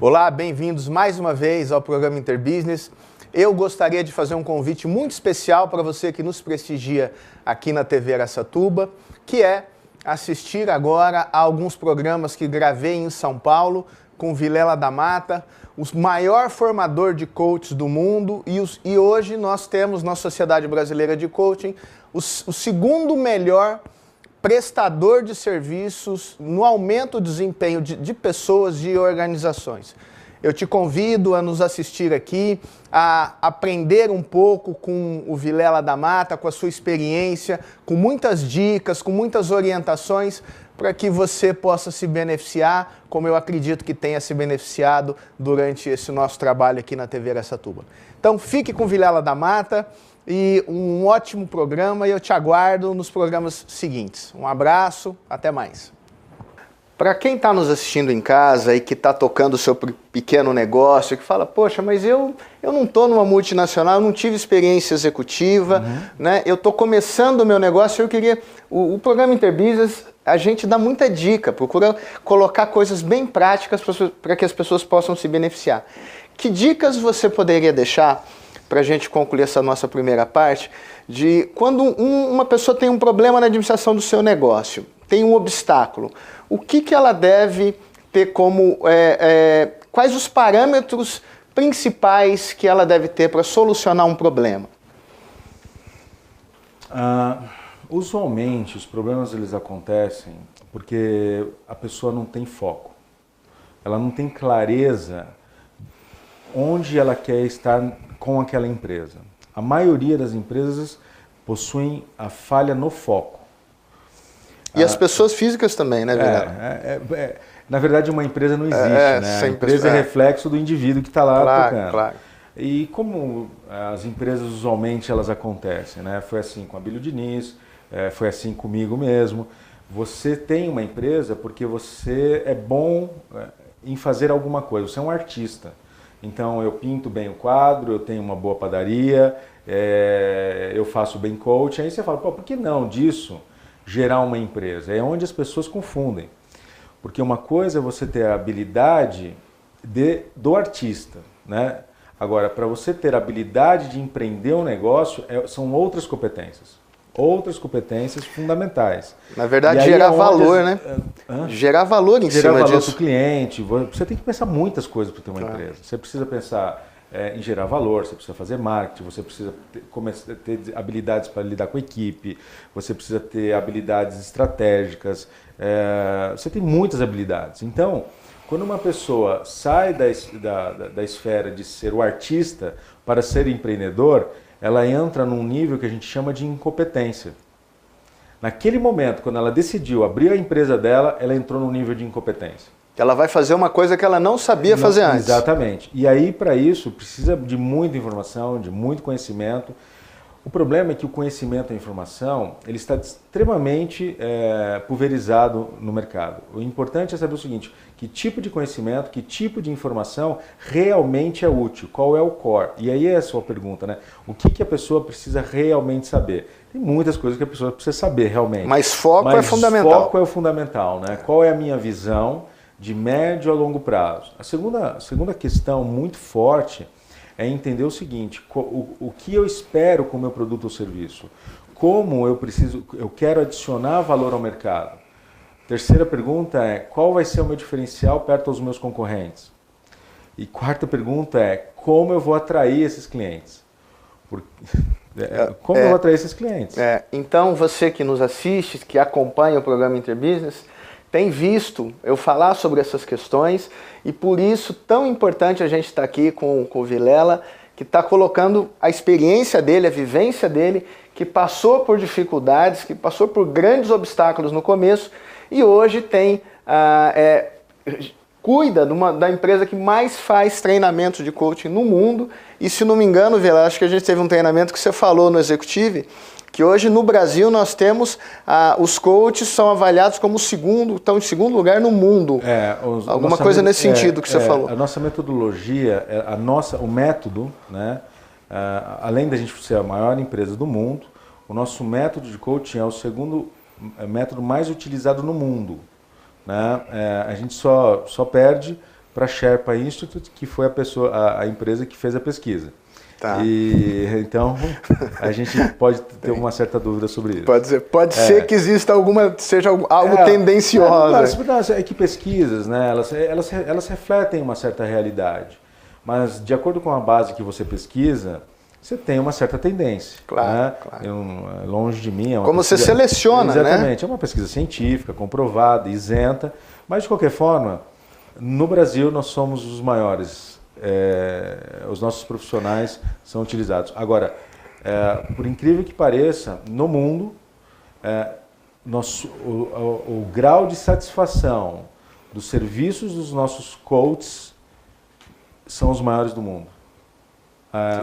Olá, bem-vindos mais uma vez ao programa Interbusiness. Eu gostaria de fazer um convite muito especial para você que nos prestigia aqui na TV Araçatuba, que é assistir agora a alguns programas que gravei em São Paulo com Vilela da Mata, o maior formador de coaches do mundo, e hoje nós temos na Sociedade Brasileira de Coaching o segundo melhor prestador de serviços no aumento do desempenho de pessoas e organizações. Eu te convido a nos assistir aqui, a aprender um pouco com o Vilela da Mata, com a sua experiência, com muitas dicas, com muitas orientações, para que você possa se beneficiar, como eu acredito que tenha se beneficiado durante esse nosso trabalho aqui na TV Araçatuba. Então fique com o Vilela da Mata e um ótimo programa, e eu te aguardo nos programas seguintes. Um abraço, até mais. Para quem está nos assistindo em casa e que está tocando o seu pequeno negócio, que fala, poxa, mas eu não estou numa multinacional, eu não tive experiência executiva, né? Eu estou começando o meu negócio, eu queria... O programa Interbusiness, a gente dá muita dica, procura colocar coisas bem práticas para que as pessoas possam se beneficiar. Que dicas você poderia deixar para a gente concluir essa nossa primeira parte, de quando uma pessoa tem um problema na administração do seu negócio, tem um obstáculo, o que ela deve ter como, quais os parâmetros principais que ela deve ter para solucionar um problema? Usualmente os problemas eles acontecem porque a pessoa não tem foco, ela não tem clareza onde ela quer estar com aquela empresa. A maioria das empresas possuem a falha no foco. E as pessoas físicas também, né, Vilela? Na verdade, uma empresa não existe, né? A empresa é reflexo do indivíduo que está lá tocando. Claro. E como as empresas usualmente elas acontecem, né? Foi assim com a Abílio Diniz, foi assim comigo mesmo. Você tem uma empresa porque você é bom em fazer alguma coisa, você é um artista. Então eu pinto bem o quadro, eu tenho uma boa padaria, eu faço bem coaching. Aí você fala, pô, por que não disso gerar uma empresa? É onde as pessoas confundem. Porque uma coisa é você ter a habilidade do artista, né? Agora, para você ter a habilidade de empreender um negócio, são outras competências. Outras competências fundamentais. Na verdade, gerar valor, né? Gerar valor em cima disso. Gerar valor para o cliente. Você tem que pensar muitas coisas para ter uma empresa. Você precisa pensar em gerar valor, você precisa fazer marketing, você precisa ter habilidades para lidar com a equipe, você precisa ter habilidades estratégicas, você tem muitas habilidades. Então, quando uma pessoa sai da esfera de ser o artista para ser empreendedor, ela entra num nível que a gente chama de incompetência. Naquele momento, quando ela decidiu abrir a empresa dela, ela entrou num nível de incompetência. Ela vai fazer uma coisa que ela não sabia fazer antes. Exatamente. E aí, para isso, precisa de muita informação, de muito conhecimento. O problema é que o conhecimento e a informação, ele está extremamente pulverizado no mercado. O importante é saber o seguinte, que tipo de conhecimento, que tipo de informação realmente é útil, qual é o core. E aí é a sua pergunta, né? O que a pessoa precisa realmente saber? Tem muitas coisas que a pessoa precisa saber realmente. Mas foco é fundamental. Foco é o fundamental, né? Qual é a minha visão de médio a longo prazo? A segunda questão muito forte é entender o seguinte, o que eu espero com o meu produto ou serviço, como eu quero adicionar valor ao mercado. Terceira pergunta é, qual vai ser o meu diferencial perto dos meus concorrentes? E quarta pergunta é, como eu vou atrair esses clientes? Como eu vou atrair esses clientes? Então, você que nos assiste, que acompanha o programa Interbusiness, tem visto eu falar sobre essas questões, e por isso tão importante a gente estar aqui com o Vilela, que está colocando a experiência dele, a vivência dele, que passou por dificuldades, que passou por grandes obstáculos no começo, e hoje cuida da empresa que mais faz treinamento de coaching no mundo. E se não me engano, Vilela, acho que a gente teve um treinamento que você falou no Executive, que hoje no Brasil nós temos, os coaches são avaliados como estão em segundo lugar no mundo. Alguma coisa nesse sentido que você falou. A nossa metodologia, o método, né, além da gente ser a maior empresa do mundo, o nosso método de coaching é o segundo método mais utilizado no mundo. Né? A gente só perde para a Sherpa Institute, que foi a empresa que fez a pesquisa. Tá. E então a gente pode ter uma certa dúvida sobre isso. Pode ser que exista seja algo tendencioso. É que pesquisas, né, elas refletem uma certa realidade, mas de acordo com a base que você pesquisa, você tem uma certa tendência. Claro, né? claro. Longe de mim é uma como pesquisa, você seleciona, exatamente, né? É uma pesquisa científica, comprovada, isenta, mas de qualquer forma, no Brasil nós somos os maiores. Os nossos profissionais são utilizados. Agora, por incrível que pareça, no mundo, o grau de satisfação dos serviços dos nossos coaches são os maiores do mundo.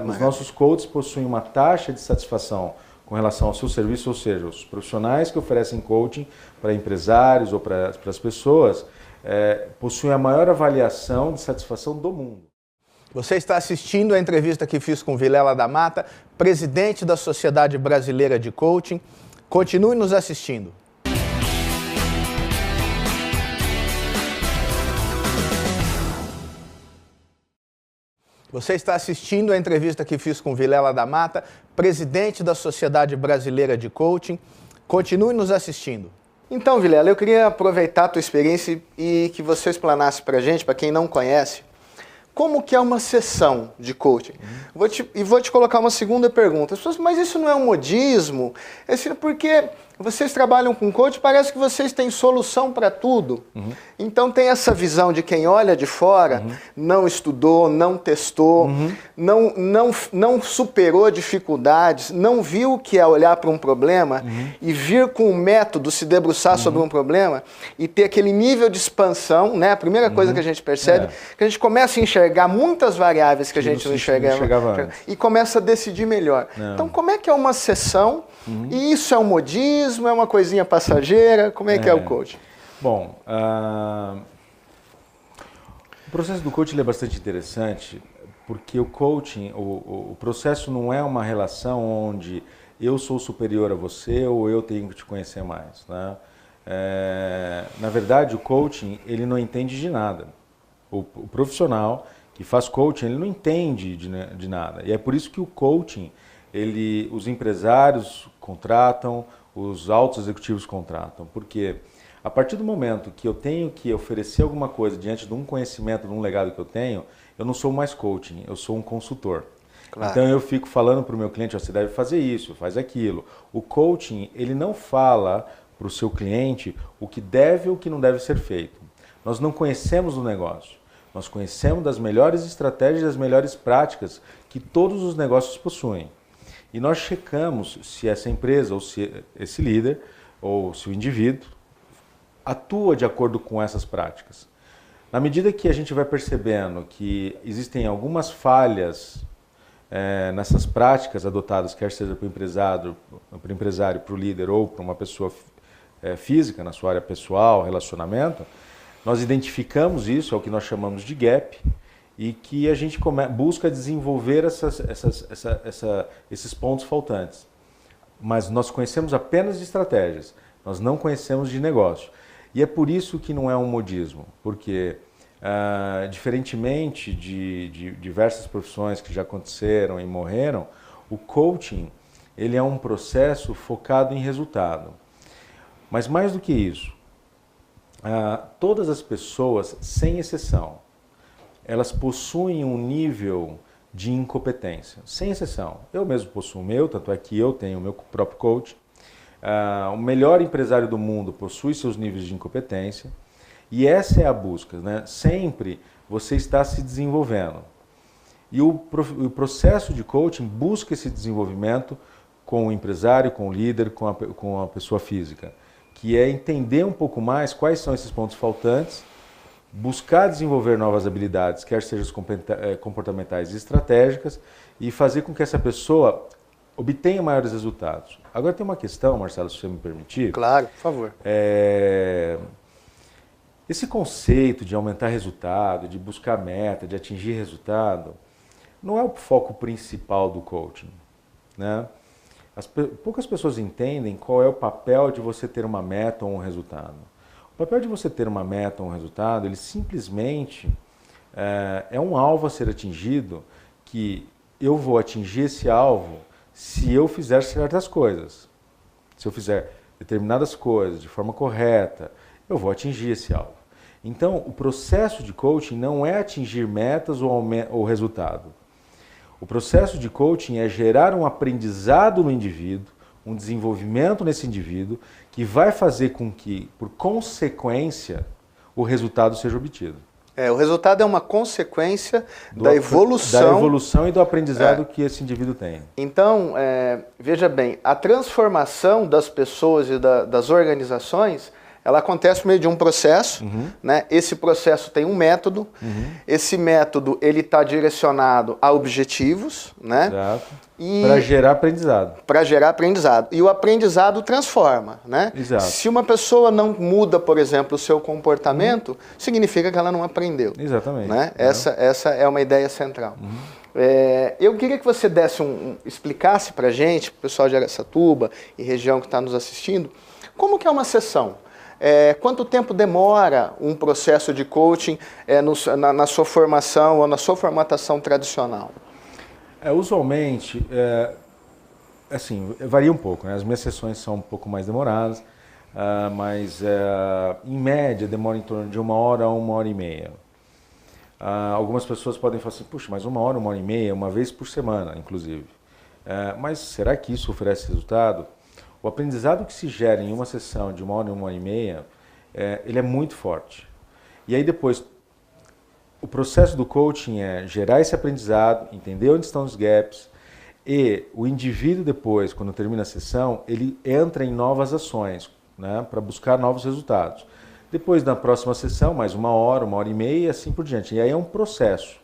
Os nossos coaches possuem uma taxa de satisfação com relação ao seu serviço, ou seja, os profissionais que oferecem coaching para empresários ou para as pessoas possuem a maior avaliação de satisfação do mundo. Você está assistindo a entrevista que fiz com Vilela da Mata, presidente da Sociedade Brasileira de Coaching. Continue nos assistindo. Você está assistindo a entrevista que fiz com Vilela da Mata, presidente da Sociedade Brasileira de Coaching. Continue nos assistindo. Então, Vilela, eu queria aproveitar a tua experiência e que você explanasse para a gente, para quem não conhece, como que é uma sessão de coaching? Vou te colocar uma segunda pergunta. As pessoas, mas isso não é um modismo? Porque vocês trabalham com coaching, parece que vocês têm solução para tudo. Então tem essa visão de quem olha de fora, não estudou, não testou, não superou dificuldades, não viu o que é olhar para um problema e vir com um método, se debruçar sobre um problema e ter aquele nível de expansão, né? A primeira coisa que a gente percebe, que a gente começa a enxergar muitas variáveis que a gente não enxergava e começa a decidir melhor. Então como é que é uma sessão? E isso é um modismo, é uma coisinha passageira? Como é que é o coaching? Bom, o processo do coaching é bastante interessante, porque o coaching, o processo não é uma relação onde eu sou superior a você ou eu tenho que te conhecer mais. Né? Na verdade, o coaching ele não entende de nada. O profissional que faz coaching ele não entende de nada. E é por isso que o coaching, os empresários contratam, os altos executivos contratam, porque a partir do momento que eu tenho que oferecer alguma coisa diante de um conhecimento, de um legado que eu tenho, eu não sou mais coaching, eu sou um consultor. Claro. Então eu fico falando para o meu cliente, você deve fazer isso, faz aquilo. O coaching, ele não fala para o seu cliente o que deve ou o que não deve ser feito. Nós não conhecemos o negócio, nós conhecemos das melhores estratégias, das melhores práticas que todos os negócios possuem. E nós checamos se essa empresa, ou se esse líder, ou se o indivíduo, atua de acordo com essas práticas. Na medida que a gente vai percebendo que existem algumas falhas nessas práticas adotadas, quer seja para o empresário, para o líder ou para uma pessoa física, na sua área pessoal, relacionamento, nós identificamos isso, é o que nós chamamos de gap, e que a gente busca desenvolver esses pontos faltantes. Mas nós conhecemos apenas de estratégias, nós não conhecemos de negócio. E é por isso que não é um modismo, porque diferentemente de diversas profissões que já aconteceram e morreram, o coaching ele é um processo focado em resultado. Mas mais do que isso, todas as pessoas, sem exceção, elas possuem um nível de incompetência, sem exceção. Eu mesmo possuo o meu, tanto é que eu tenho o meu próprio coach. O melhor empresário do mundo possui seus níveis de incompetência e essa é a busca, né? Sempre você está se desenvolvendo. E o processo de coaching busca esse desenvolvimento com o empresário, com o líder, com a pessoa física, que é entender um pouco mais quais são esses pontos faltantes, buscar desenvolver novas habilidades, quer sejam comportamentais e estratégicas, e fazer com que essa pessoa obtenha maiores resultados. Agora tem uma questão, Marcelo, se você me permitir. Claro, por favor. Esse conceito de aumentar resultado, de buscar meta, de atingir resultado, não é o foco principal do coaching, né? Poucas pessoas entendem qual é o papel de você ter uma meta ou um resultado. O papel de você ter uma meta ou um resultado, ele simplesmente é um alvo a ser atingido que eu vou atingir esse alvo se eu fizer certas coisas. Se eu fizer determinadas coisas de forma correta, eu vou atingir esse alvo. Então, o processo de coaching não é atingir metas ou resultado. O processo de coaching é gerar um aprendizado no indivíduo, um desenvolvimento nesse indivíduo, que vai fazer com que, por consequência, o resultado seja obtido. O resultado é uma consequência da evolução e do aprendizado que esse indivíduo tem. Então, veja bem, a transformação das pessoas e das organizações, ela acontece por meio de um processo, né? Esse processo tem um método, esse método ele está direcionado a objetivos, né? Exato. Para gerar aprendizado. Para gerar aprendizado. E o aprendizado transforma, né? Exato. Se uma pessoa não muda, por exemplo, o seu comportamento, significa que ela não aprendeu. Exatamente. Né? Essa é uma ideia central. Eu queria que você explicasse para a gente, para o pessoal de Araçatuba e região que está nos assistindo, como que é uma sessão? Quanto tempo demora um processo de coaching na sua formação ou na sua formatação tradicional? Usualmente, assim, varia um pouco, né? As minhas sessões são um pouco mais demoradas, mas em média demora em torno de 1 hora a 1h30. Algumas pessoas podem falar assim, puxa, mas 1 hora, 1h30, uma vez por semana, inclusive. Mas será que isso oferece resultado? O aprendizado que se gera em uma sessão de 1 hora e 1h30, ele é muito forte. E aí depois, o processo do coaching é gerar esse aprendizado, entender onde estão os gaps, e o indivíduo depois, quando termina a sessão, ele entra em novas ações, né, para buscar novos resultados. Depois, na próxima sessão, mais 1 hora, 1h30 e assim por diante. E aí é um processo.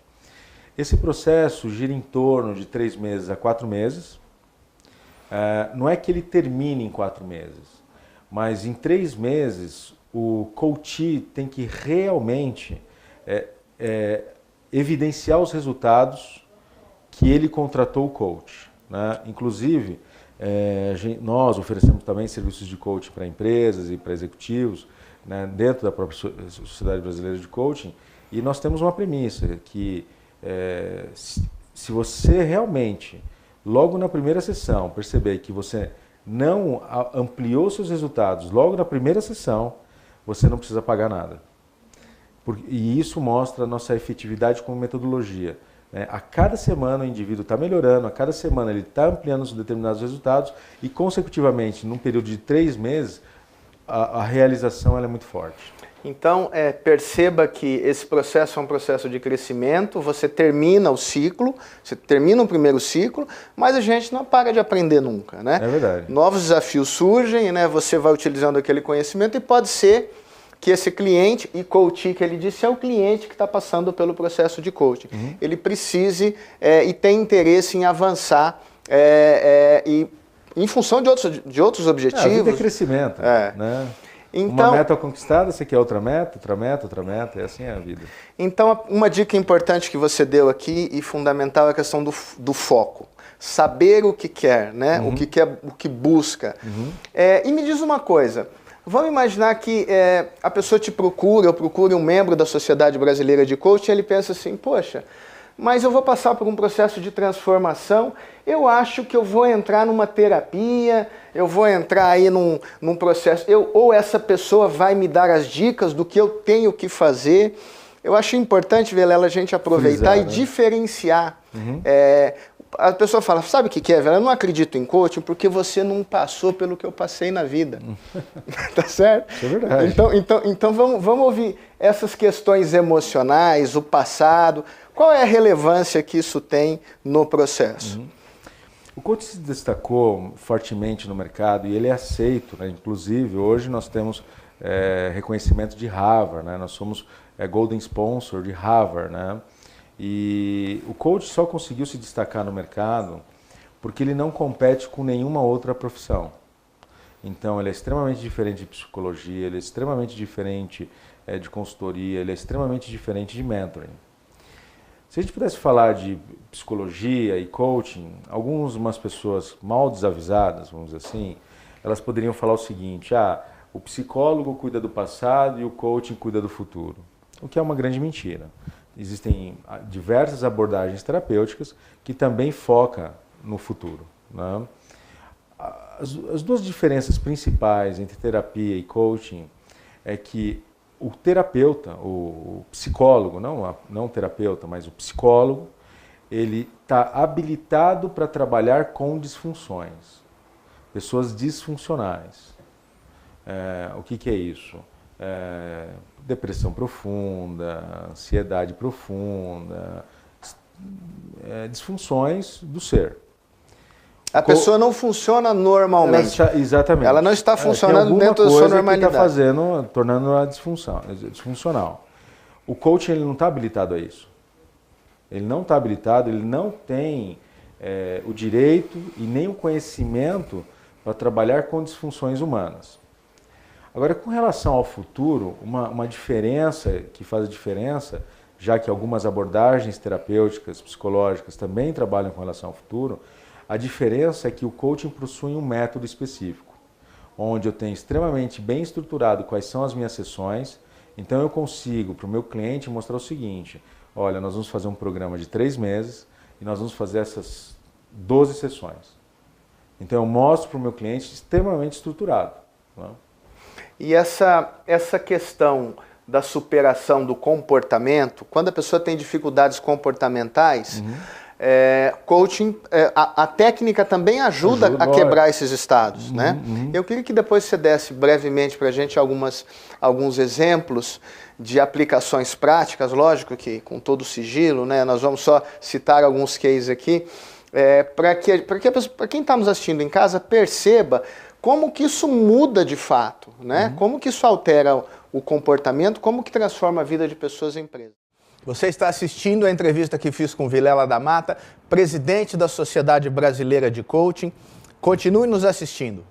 Esse processo gira em torno de 3 meses a 4 meses. Não é que ele termine em 4 meses, mas em 3 meses o coach tem que realmente evidenciar os resultados que ele contratou o coach, né? Inclusive, nós oferecemos também serviços de coaching para empresas e para executivos, né, dentro da própria Sociedade Brasileira de Coaching, e nós temos uma premissa que se você realmente, logo na primeira sessão, perceber que você não ampliou seus resultados logo na primeira sessão, você não precisa pagar nada. E isso mostra a nossa efetividade como metodologia. A cada semana o indivíduo está melhorando, a cada semana ele está ampliando os determinados resultados e, consecutivamente, num período de 3 meses, a realização ela é muito forte. Então, perceba que esse processo é um processo de crescimento, você termina o ciclo, você termina o primeiro ciclo, mas a gente não para de aprender nunca, né? É verdade. Novos desafios surgem, né? Você vai utilizando aquele conhecimento e pode ser que esse cliente, e coach que ele disse, é o cliente que está passando pelo processo de coaching. Ele precise e tem interesse em avançar e em função de outros objetivos. A vida é crescimento, né? Então, uma meta conquistada, você quer outra meta, e assim é a vida. Então, uma dica importante que você deu aqui e fundamental é a questão do foco. Saber o que quer, né? O que quer, o que busca. E me diz uma coisa, vamos imaginar que a pessoa te procura, ou procure um membro da Sociedade Brasileira de Coaching, e ele pensa assim, poxa, mas eu vou passar por um processo de transformação, eu acho que eu vou entrar numa terapia, eu vou entrar aí num processo, ou essa pessoa vai me dar as dicas do que eu tenho que fazer. Eu acho importante, Vilela, a gente aproveitar e diferenciar. A pessoa fala, sabe o que é, Vilela? Eu não acredito em coaching porque você não passou pelo que eu passei na vida. Tá certo? Isso é verdade. Então vamos ouvir essas questões emocionais, o passado. Qual é a relevância que isso tem no processo? O coaching se destacou fortemente no mercado e ele é aceito, né? Inclusive, hoje nós temos reconhecimento de Harvard, né? Nós somos Golden Sponsor de Harvard, né? E o coach só conseguiu se destacar no mercado porque ele não compete com nenhuma outra profissão. Então, ele é extremamente diferente de psicologia, ele é extremamente diferente de consultoria, ele é extremamente diferente de mentoring. Se a gente pudesse falar de psicologia e coaching, algumas pessoas mal desavisadas, vamos dizer assim, elas poderiam falar o seguinte, o psicólogo cuida do passado e o coaching cuida do futuro, o que é uma grande mentira. existem diversas abordagens terapêuticas que também focam no futuro, né? As duas diferenças principais entre terapia e coaching é que o terapeuta, o psicólogo, não o terapeuta, mas o psicólogo, ele está habilitado para trabalhar com disfunções, pessoas disfuncionais. O que é isso? Depressão profunda, ansiedade profunda, disfunções do ser. A pessoa não funciona normalmente. Exatamente. Ela não está funcionando dentro da sua normalidade. Está fazendo, tornando-a disfuncional. O coaching ele não está habilitado a isso. Ele não está habilitado, ele não tem o direito e nem o conhecimento para trabalhar com disfunções humanas. Agora, com relação ao futuro, uma diferença que faz a diferença, já que algumas abordagens terapêuticas, psicológicas também trabalham com relação ao futuro, a diferença é que o coaching possui um método específico, onde eu tenho extremamente bem estruturado quais são as minhas sessões, então eu consigo para o meu cliente mostrar o seguinte: olha, nós vamos fazer um programa de 3 meses e nós vamos fazer essas 12 sessões. Então eu mostro para o meu cliente extremamente estruturado, né? E essa questão da superação do comportamento, quando a pessoa tem dificuldades comportamentais, coaching, a técnica também ajuda a quebrar esses estados, né? Eu queria que depois você desse brevemente para a gente alguns exemplos de aplicações práticas, lógico que com todo o sigilo, né? Nós vamos só citar alguns cases aqui, para quem está nos assistindo em casa perceba como que isso muda de fato, né? Como que isso altera o comportamento, como que transforma a vida de pessoas e empresas. Você está assistindo a entrevista que fiz com Vilela da Mata, presidente da Sociedade Brasileira de Coaching. Continue nos assistindo.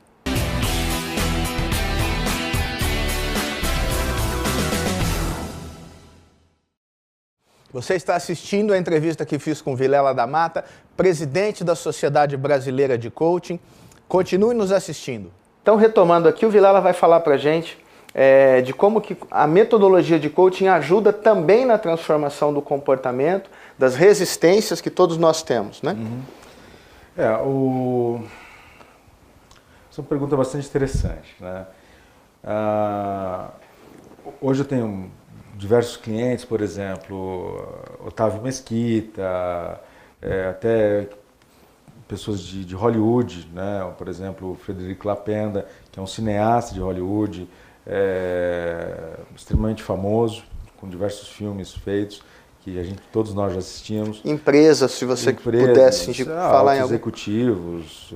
Você está assistindo a entrevista que fiz com Vilela da Mata, presidente da Sociedade Brasileira de Coaching. Continue nos assistindo. Então, retomando aqui, o Vilela vai falar para a gente de como que a metodologia de coaching ajuda também na transformação do comportamento, das resistências que todos nós temos, né? Essa é uma pergunta bastante interessante, né? Hoje eu tenho diversos clientes, por exemplo, Otávio Mesquita, até pessoas de Hollywood, né? Por exemplo, o Frederico Lapenda, que é um cineasta de Hollywood, extremamente famoso, com diversos filmes feitos, que todos nós já assistimos. Empresas, se você pudesse falar em algum... executivos,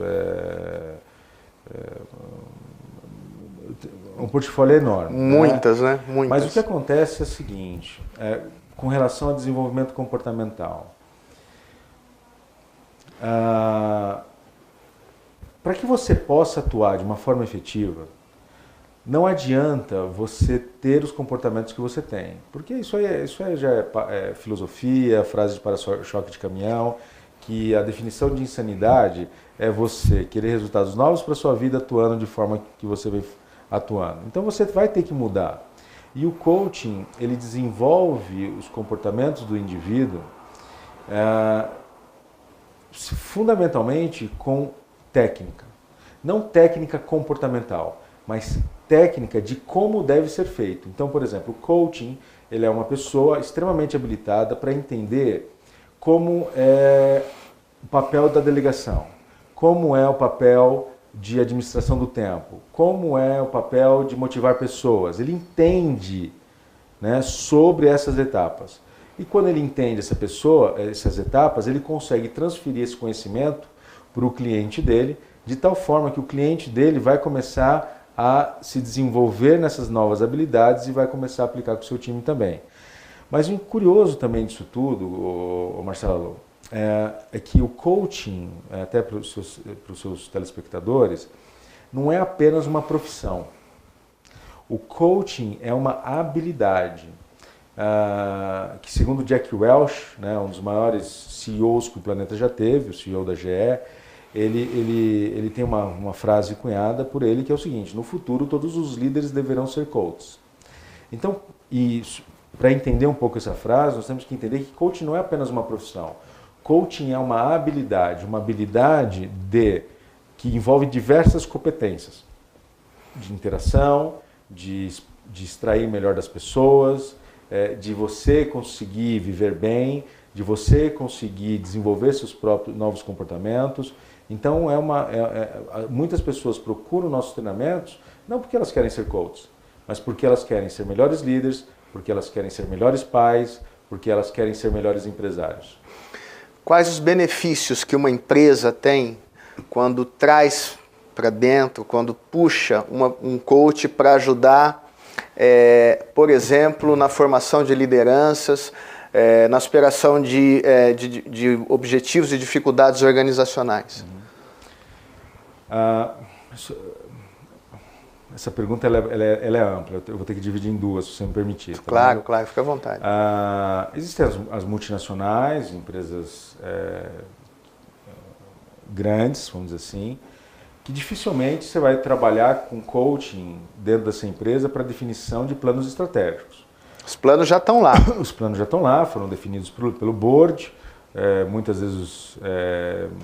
um portfólio enorme. Muitas, né? Muitas. Mas o que acontece é o seguinte, com relação ao desenvolvimento comportamental. Para que você possa atuar de uma forma efetiva, não adianta você ter os comportamentos que você tem, porque isso aí já é filosofia, frase de para-choque de caminhão, que a definição de insanidade é você querer resultados novos para a sua vida atuando de forma que você vem atuando. Então você vai ter que mudar. E o coaching, ele desenvolve os comportamentos do indivíduo fundamentalmente com técnica. Não técnica comportamental, mas técnica de como deve ser feito. Então, por exemplo, o coaching, ele é uma pessoa extremamente habilitada para entender como é o papel da delegação, como é o papel de administração do tempo, como é o papel de motivar pessoas. Ele entende, né, sobre essas etapas. E quando ele entende essas etapas, ele consegue transferir esse conhecimento para o cliente dele, de tal forma que o cliente dele vai começar a se desenvolver nessas novas habilidades e vai começar a aplicar com o seu time também. Mas o curioso também disso tudo, Marcelo, é que o coaching, até para os seus telespectadores, não é apenas uma profissão. O coaching é uma habilidade que, segundo Jack Welch, né, um dos maiores CEOs que o planeta já teve, o CEO da GE, ele tem uma frase cunhada por ele que é o seguinte: no futuro todos os líderes deverão ser coaches. Então, para entender um pouco essa frase, nós temos que entender que coaching não é apenas uma profissão. Coaching é uma habilidade que envolve diversas competências de interação, de extrair melhor das pessoas, de você conseguir viver bem, de você conseguir desenvolver seus próprios novos comportamentos. Então, muitas pessoas procuram nossos treinamentos não porque elas querem ser coaches, mas porque elas querem ser melhores líderes, porque elas querem ser melhores pais, porque elas querem ser melhores empresários. Quais os benefícios que uma empresa tem quando traz para dentro, quando puxa um coach para ajudar, por exemplo, na formação de lideranças, na superação de objetivos e dificuldades organizacionais? Essa pergunta ela é ampla, eu vou ter que dividir em duas, se você me permitir. Tá claro, claro, fica à vontade. Existem as multinacionais, empresas grandes, vamos dizer assim, que dificilmente você vai trabalhar com coaching dentro dessa empresa para definição de planos estratégicos. Os planos já estão lá. Os planos já estão lá, foram definidos pelo board, muitas vezes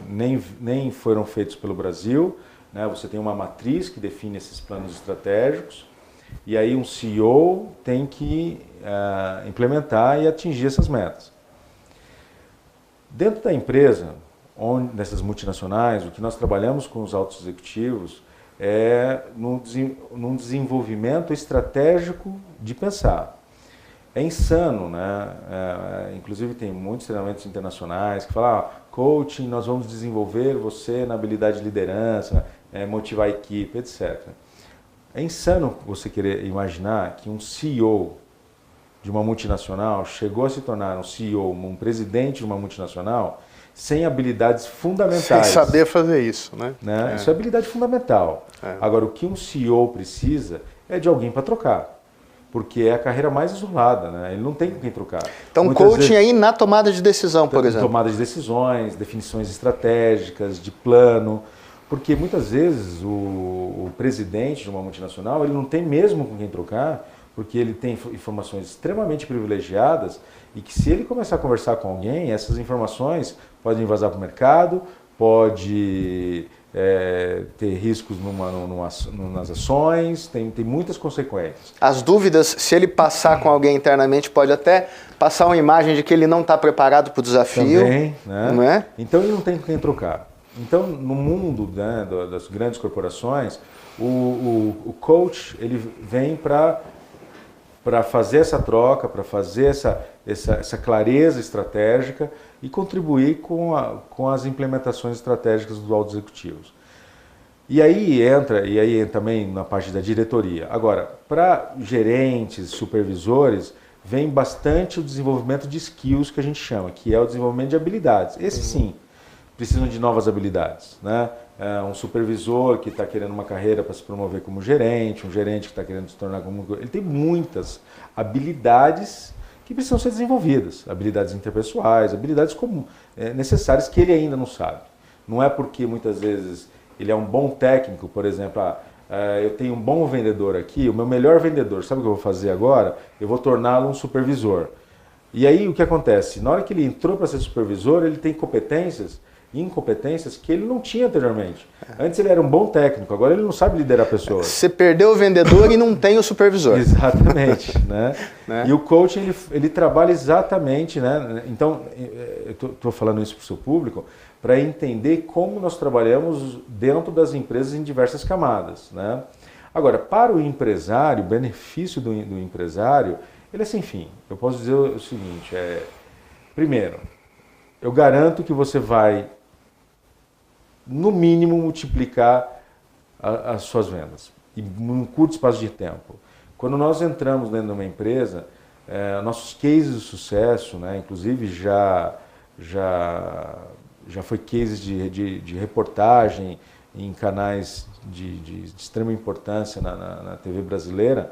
nem foram feitos pelo Brasil. Né? Você tem uma matriz que define esses planos estratégicos e aí um CEO tem que implementar e atingir essas metas. Dentro da empresa, nessas multinacionais, o que nós trabalhamos com os altos executivos é num desenvolvimento estratégico de pensar. É insano, né? Inclusive tem muitos treinamentos internacionais que falam, coaching, nós vamos desenvolver você na habilidade de liderança, motivar a equipe, etc. É insano você querer imaginar que um CEO de uma multinacional chegou a se tornar um CEO, um presidente de uma multinacional, sem habilidades fundamentais. Sem saber fazer isso, né? Isso é habilidade fundamental. Agora, o que um CEO precisa é de alguém para trocar. Porque é a carreira mais isolada, né? Ele não tem com quem trocar. Então, coaching aí na tomada de decisão, por exemplo. Tomada de decisões, definições estratégicas, de plano. Porque muitas vezes o presidente de uma multinacional, ele não tem mesmo com quem trocar, porque ele tem informações extremamente privilegiadas e que se ele começar a conversar com alguém, essas informações podem vazar para o mercado, pode ter riscos nas ações, tem muitas consequências. As dúvidas, se ele passar com alguém internamente, pode até passar uma imagem de que ele não está preparado para o desafio. Também, né? Não é? Então ele não tem com quem trocar. Então, no mundo, né, das grandes corporações, o coach ele vem para fazer essa troca, para fazer essa clareza estratégica e contribuir com as implementações estratégicas dos altos executivos. E aí entra também na parte da diretoria. Agora, para gerentes, supervisores, vem bastante o desenvolvimento de skills que a gente chama, que é o desenvolvimento de habilidades. Esse sim, precisam de novas habilidades, né? Um supervisor que está querendo uma carreira para se promover como gerente, um gerente que está querendo se tornar como... Ele tem muitas habilidades que precisam ser desenvolvidas, habilidades interpessoais, habilidades necessárias que ele ainda não sabe. Não é porque muitas vezes ele é um bom técnico, por exemplo, eu tenho um bom vendedor aqui, o meu melhor vendedor, sabe o que eu vou fazer agora? Eu vou torná-lo um supervisor. E aí o que acontece? Na hora que ele entrou para ser supervisor, ele tem competências e incompetências que ele não tinha anteriormente. Antes ele era um bom técnico, agora ele não sabe liderar pessoas. Você perdeu o vendedor e não tem o supervisor. Exatamente. Né? E o coaching, ele trabalha exatamente, né? Então, eu estou falando isso para o seu público, para entender como nós trabalhamos dentro das empresas em diversas camadas. Né? Agora, para o empresário, o benefício do empresário, ele é sem fim. Eu posso dizer o seguinte, primeiro, eu garanto que você vai, no mínimo, multiplicar as suas vendas, em um curto espaço de tempo. Quando nós entramos dentro de uma empresa, nossos cases de sucesso, né, inclusive já foi cases de reportagem em canais de extrema importância na TV brasileira,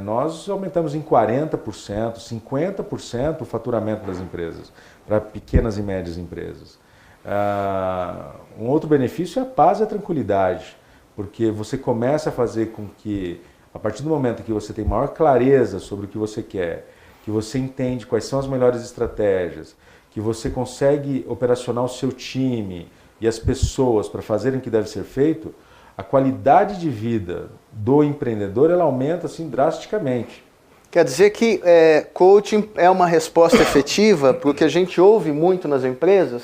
nós aumentamos em 40%, 50% o faturamento das empresas, para pequenas e médias empresas. Um outro benefício é a paz e a tranquilidade, porque você começa a fazer com que A partir do momento que você tem maior clareza sobre o que você quer, que você entende quais são as melhores estratégias, que você consegue operacionar o seu time e as pessoas para fazerem o que deve ser feito, a qualidade de vida do empreendedor ela aumenta assim, drasticamente. Quer dizer que coaching é uma resposta efetiva para o que a gente ouve muito nas empresas.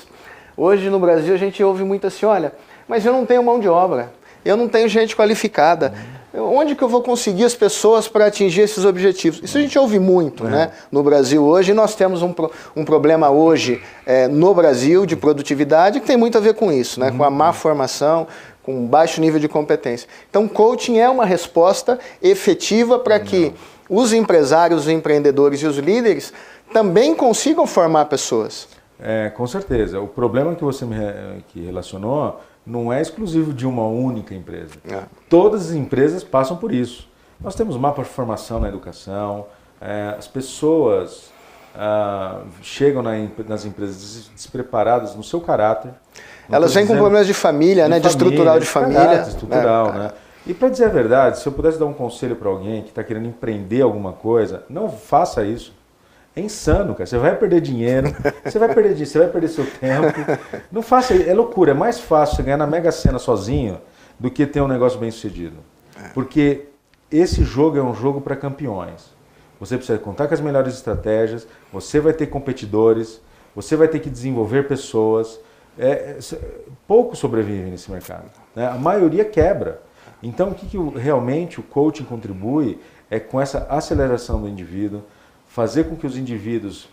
Hoje no Brasil a gente ouve muito assim, olha, mas eu não tenho mão de obra, eu não tenho gente qualificada. Onde que eu vou conseguir as pessoas para atingir esses objetivos? Isso a gente ouve muito, né? No Brasil hoje. Nós temos um problema hoje no Brasil de produtividade que tem muito a ver com isso, né? Com a má formação, com baixo nível de competência. Então, coaching é uma resposta efetiva para que os empresários, os empreendedores e os líderes também consigam formar pessoas. Com certeza. O problema que você que relacionou não é exclusivo de uma única empresa. Todas as empresas passam por isso. Nós temos mapas de formação na educação, as pessoas chegam nas empresas despreparadas no seu caráter. Elas vêm com problemas de família, né? De estrutural de família. Estrutural, né? E para dizer a verdade, se eu pudesse dar um conselho para alguém que está querendo empreender alguma coisa, não faça isso. É insano, cara. Você vai perder dinheiro, você vai perder seu tempo. Não faça isso. É loucura. É mais fácil você ganhar na Mega Sena sozinho do que ter um negócio bem sucedido. Porque esse jogo é um jogo para campeões. Você precisa contar com as melhores estratégias, você vai ter competidores, você vai ter que desenvolver pessoas. Poucos sobrevivem nesse mercado, né? A maioria quebra. Então, o que realmente o coaching contribui é com essa aceleração do indivíduo, fazer com que os indivíduos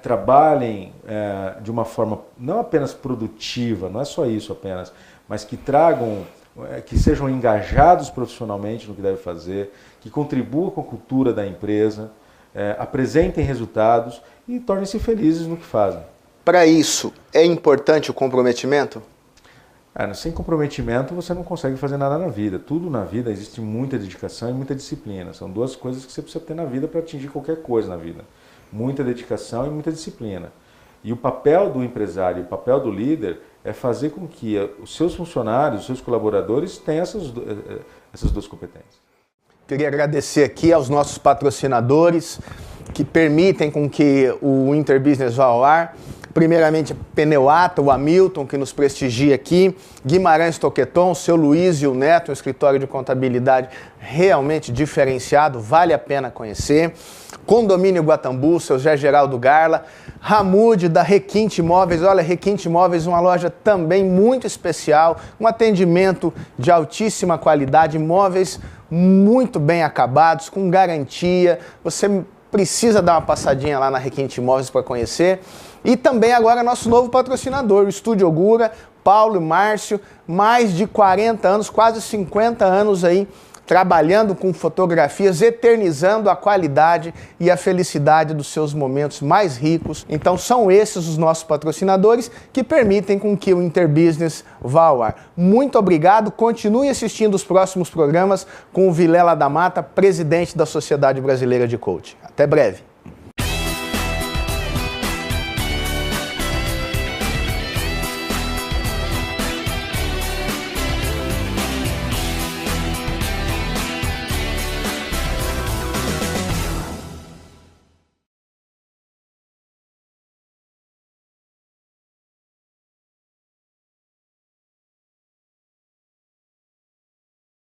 trabalhem de uma forma não apenas produtiva, não é só isso apenas, mas que tragam, que sejam engajados profissionalmente no que devem fazer, que contribuam com a cultura da empresa, apresentem resultados e tornem-se felizes no que fazem. Para isso, é importante o comprometimento? Sem comprometimento você não consegue fazer nada na vida. Tudo na vida existe muita dedicação e muita disciplina. São duas coisas que você precisa ter na vida para atingir qualquer coisa na vida. Muita dedicação e muita disciplina. E o papel do empresário, o papel do líder é fazer com que os seus funcionários, os seus colaboradores tenham essas duas competências. Queria agradecer aqui aos nossos patrocinadores que permitem com que o Interbusiness vá ao ar. Primeiramente, Pneuata, o Hamilton, que nos prestigia aqui, Guimarães Toqueton, o seu Luiz e o Neto, um escritório de contabilidade realmente diferenciado, vale a pena conhecer. Condomínio Guatambu, seu Zé Geraldo Garla, Ramude, da Requinte Imóveis. Olha, Requinte Imóveis, uma loja também muito especial, um atendimento de altíssima qualidade, imóveis muito bem acabados, com garantia. Você precisa dar uma passadinha lá na Requinte Imóveis para conhecer. E também agora nosso novo patrocinador, o Estúdio Ogura, Paulo e Márcio, mais de 40 anos, quase 50 anos aí, trabalhando com fotografias, eternizando a qualidade e a felicidade dos seus momentos mais ricos. Então são esses os nossos patrocinadores que permitem com que o Interbusiness vá ao ar. Muito obrigado, continue assistindo os próximos programas com o Vilela da Mata, presidente da Sociedade Brasileira de Coaching. Até breve.